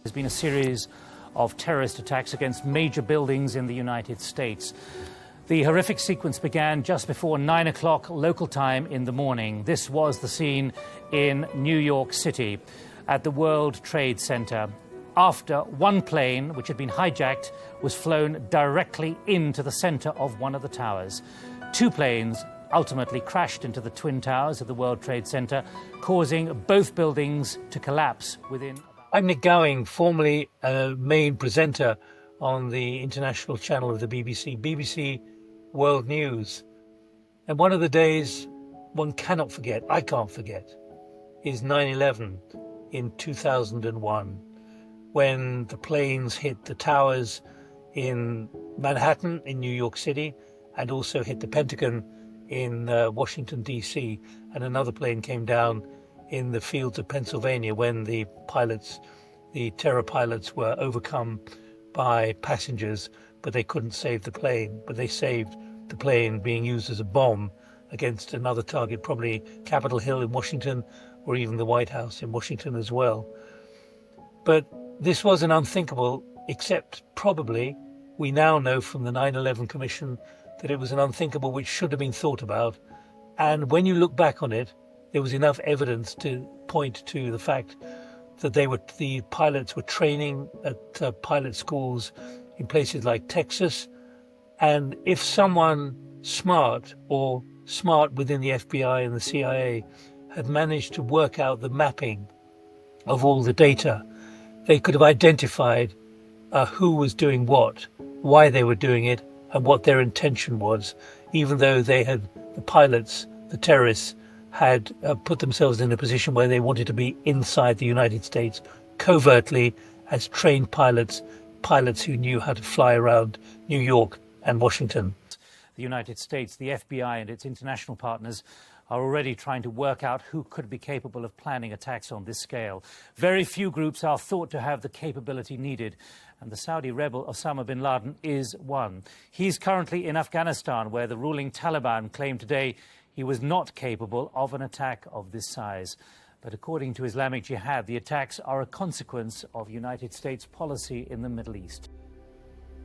There's been a series of terrorist attacks against major buildings in the United States. The horrific sequence began just before 9 o'clock local time in the morning. This was the scene in New York City at the World Trade Center, after one plane, which had been hijacked, was flown directly into the center of one of the towers. Two planes ultimately crashed into the Twin Towers of the World Trade Center, causing both buildings to collapse within... I'm Nik Gowing, formerly a main presenter on the international channel of the BBC World News. And one of the days one cannot forget, I can't forget, is 9/11 in 2001, when the planes hit the towers in Manhattan in New York City and also hit the Pentagon in Washington, D.C. And another plane came down in the fields of Pennsylvania when the terror pilots were overcome by passengers, but they couldn't save the plane. But they saved the plane being used as a bomb against another target, probably Capitol Hill in Washington or even the White House in Washington as well. But this was an unthinkable, except probably we now know from the 9/11 Commission that it was an unthinkable which should have been thought about. And when you look back on it, there was enough evidence to point to the fact that the pilots were training at pilot schools in places like Texas. And if someone smart or smart within the FBI and the CIA had managed to work out the mapping of all the data, they could have identified who was doing what, why they were doing it, and what their intention was, even though the pilots, the terrorists, had put themselves in a position where they wanted to be inside the United States covertly as trained pilots who knew how to fly around New York and Washington. The United States, the FBI and its international partners are already trying to work out who could be capable of planning attacks on this scale. Very few groups are thought to have the capability needed, and the Saudi rebel Osama bin Laden is one. He's currently in Afghanistan, where the ruling Taliban claimed today he was not capable of an attack of this size. But according to Islamic Jihad, the attacks are a consequence of United States policy in the Middle East.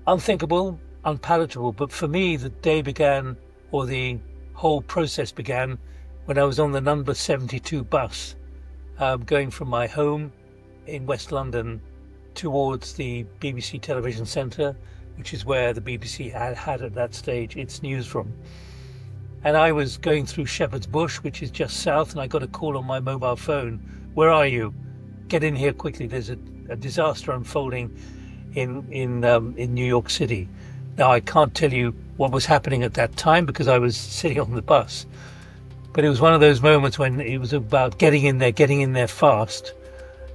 Unthinkable, unpalatable, but for me the day began, or the whole process began, when I was on the number 72 bus going from my home in West London towards the BBC Television Centre, which is where the BBC had at that stage its newsroom. And I was going through Shepherd's Bush, which is just south, and I got a call on my mobile phone. Where are you? Get in here quickly. There's a disaster unfolding in New York City. Now, I can't tell you what was happening at that time because I was sitting on the bus. But it was one of those moments when it was about getting in there fast.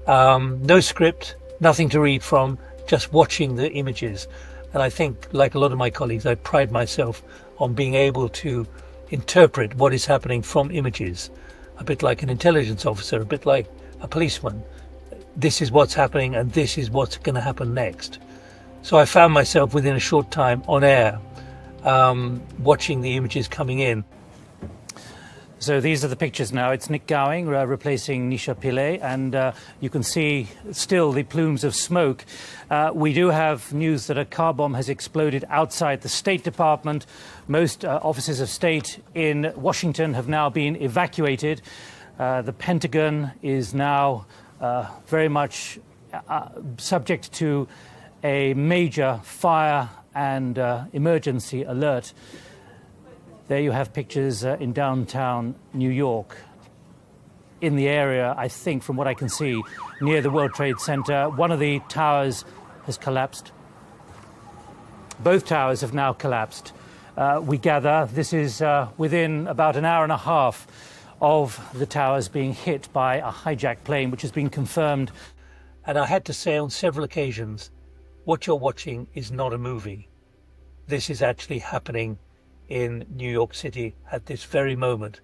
No script, nothing to read from, just watching the images. And I think, like a lot of my colleagues, I pride myself on being able to interpret what is happening from images, a bit like an intelligence officer, a bit like a policeman. This is what's happening and this is what's going to happen next. So I found myself within a short time on air, watching the images coming in. So these are the pictures now. It's Nik Gowing replacing Nisha Pillay, and you can see still the plumes of smoke. We do have news that a car bomb has exploded outside the State Department. Most offices of state in Washington have now been evacuated. The Pentagon is now very much subject to a major fire and emergency alert. There you have pictures in downtown New York. In the area, I think, from what I can see, near the World Trade Center, one of the towers has collapsed. Both towers have now collapsed. We gather this is within about an hour and a half of the towers being hit by a hijacked plane, which has been confirmed. And I had to say on several occasions, what you're watching is not a movie. This is actually happening in New York City at this very moment.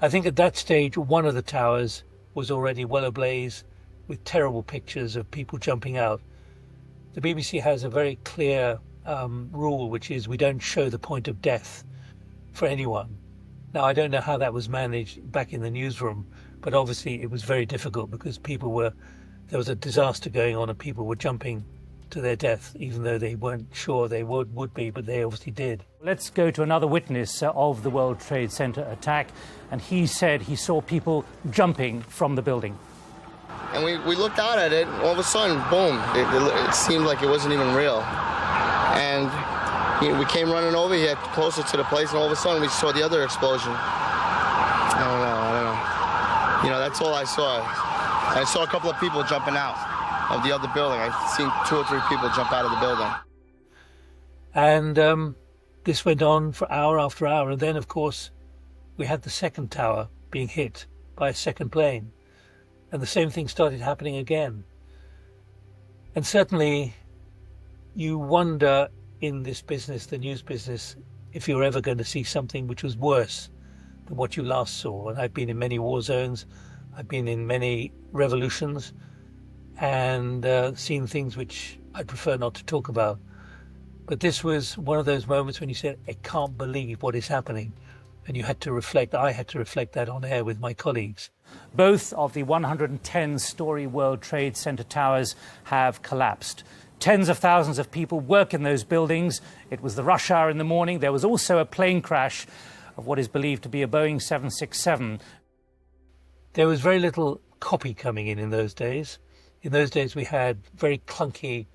I think at that stage, one of the towers was already well ablaze with terrible pictures of people jumping out. The BBC has a very clear rule, which is we don't show the point of death for anyone. Now, I don't know how that was managed back in the newsroom, but obviously it was very difficult because people were there was a disaster going on and people were jumping to their death, even though they weren't sure they would be, but they obviously did. Let's go to another witness of the World Trade Center attack, and he said he saw people jumping from the building. And we looked out at it, all of a sudden, boom, it seemed like it wasn't even real. And we came running over here closer to the place, and all of a sudden we saw the other explosion. I don't know. That's all I saw. I saw a couple of people jumping out of the other building. I've seen 2 or 3 people jump out of the building. And this went on for hour after hour. And then, of course, we had the second tower being hit by a second plane. And the same thing started happening again. And certainly you wonder in this business, the news business, if you're ever going to see something which was worse than what you last saw. And I've been in many war zones. I've been in many revolutions and seen things which I prefer not to talk about. But this was one of those moments when you said, I can't believe what is happening. And you had to reflect, I had to reflect that on air with my colleagues. Both of the 110-story World Trade Center towers have collapsed. Tens of thousands of people work in those buildings. It was the rush hour in the morning. There was also a plane crash of what is believed to be a Boeing 767. There was very little copy coming in those days. In those days, we had very clunky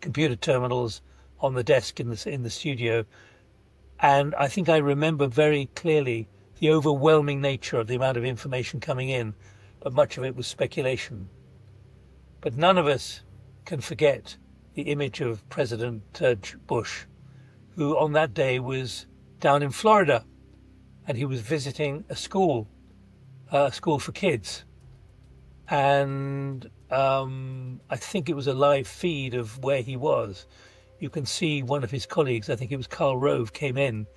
computer terminals on the desk in the studio. And I think I remember very clearly the overwhelming nature of the amount of information coming in, but much of it was speculation. But none of us can forget the image of President Bush, who on that day was down in Florida, and he was visiting a school for kids. And I think it was a live feed of where he was. You can see one of his colleagues, I think it was Karl Rove, came in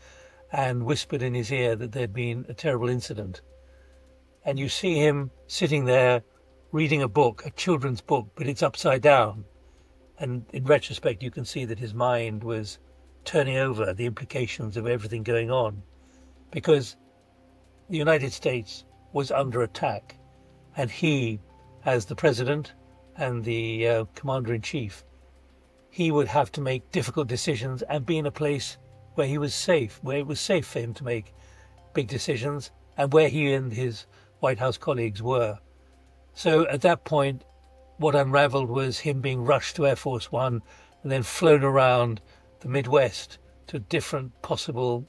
and whispered in his ear that there'd been a terrible incident. And you see him sitting there reading a book, a children's book, but it's upside down. And in retrospect, you can see that his mind was turning over the implications of everything going on, because the United States was under attack, and he, as the president and the commander-in-chief, he would have to make difficult decisions and be in a place where he was safe, where it was safe for him to make big decisions, and where he and his White House colleagues were. So at that point, what unraveled was him being rushed to Air Force One and then flown around the Midwest to different possible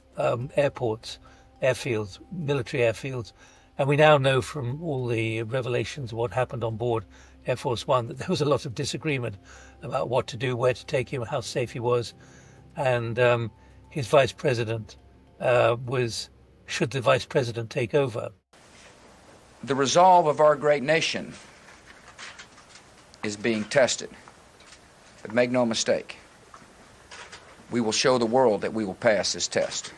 airports, airfields, military airfields. And we now know from all the revelations of what happened on board Air Force One that there was a lot of disagreement about what to do, where to take him, how safe he was. And his vice president should the vice president take over? The resolve of our great nation is being tested. But make no mistake, we will show the world that we will pass this test.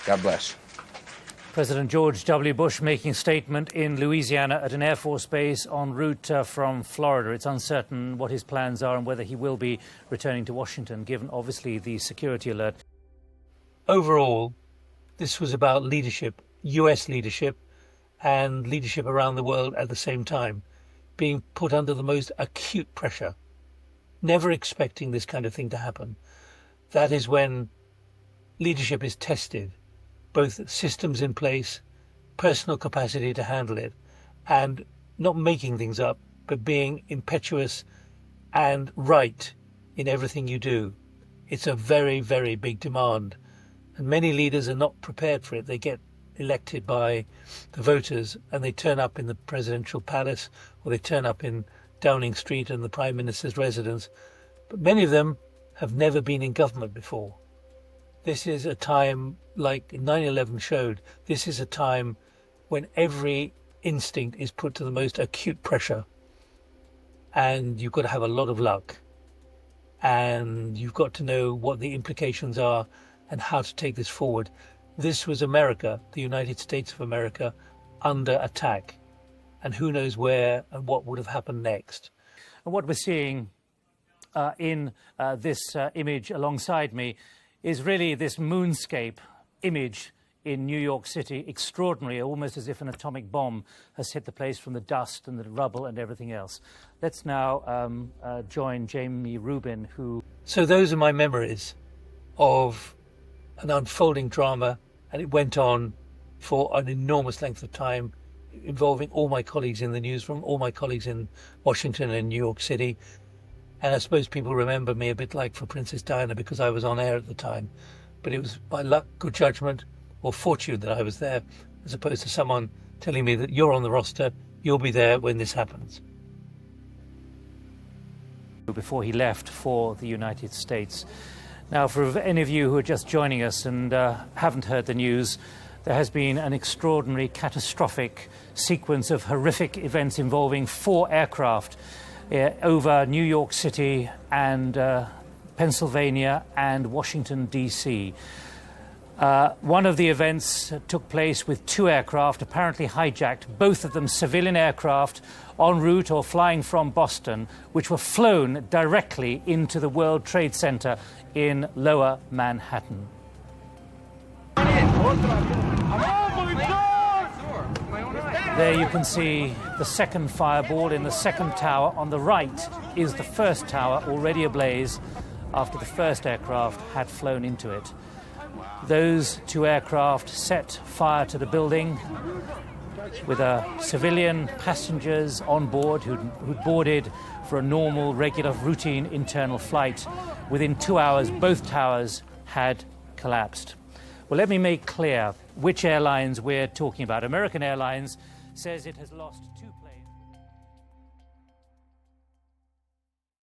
God bless. President George W. Bush making a statement in Louisiana at an Air Force base en route from Florida. It's uncertain what his plans are and whether he will be returning to Washington, given obviously the security alert. Overall, this was about leadership, US leadership, and leadership around the world at the same time, being put under the most acute pressure, never expecting this kind of thing to happen. That is when leadership is tested, both systems in place, personal capacity to handle it, and not making things up, but being impetuous and right in everything you do. It's a very, very big demand, and many leaders are not prepared for it. They get elected by the voters and they turn up in the presidential palace, or they turn up in Downing Street and the Prime Minister's residence, but many of them have never been in government before. This is a time, like 9/11 showed, this is a time when every instinct is put to the most acute pressure, and you've got to have a lot of luck, and you've got to know what the implications are and how to take this forward. This was America, the United States of America, under attack, and who knows where and what would have happened next. And what we're seeing in this image alongside me is really this moonscape image in New York City, extraordinary, almost as if an atomic bomb has hit the place from the dust and the rubble and everything else. Let's now join Jamie Rubin, who... So those are my memories of an unfolding drama, and it went on for an enormous length of time, involving all my colleagues in the newsroom, all my colleagues in Washington and New York City. And I suppose people remember me a bit like for Princess Diana because I was on air at the time. But it was by luck, good judgment, or fortune that I was there, as opposed to someone telling me that you're on the roster, you'll be there when this happens. Before he left for the United States. Now, for any of you who are just joining us and haven't heard the news, there has been an extraordinary, catastrophic sequence of horrific events involving 4 aircraft over New York City and Pennsylvania and Washington, D.C. One of the events took place with 2 aircraft, apparently hijacked, both of them civilian aircraft en route or flying from Boston, which were flown directly into the World Trade Center in Lower Manhattan. There you can see the second fireball in the second tower. On the right is the first tower, already ablaze after the first aircraft had flown into it. Those 2 aircraft set fire to the building with civilian passengers on board who'd boarded for a normal, regular, routine internal flight. Within 2 hours, both towers had collapsed. Well, let me make clear which airlines we're talking about. American Airlines says it has lost 2 planes.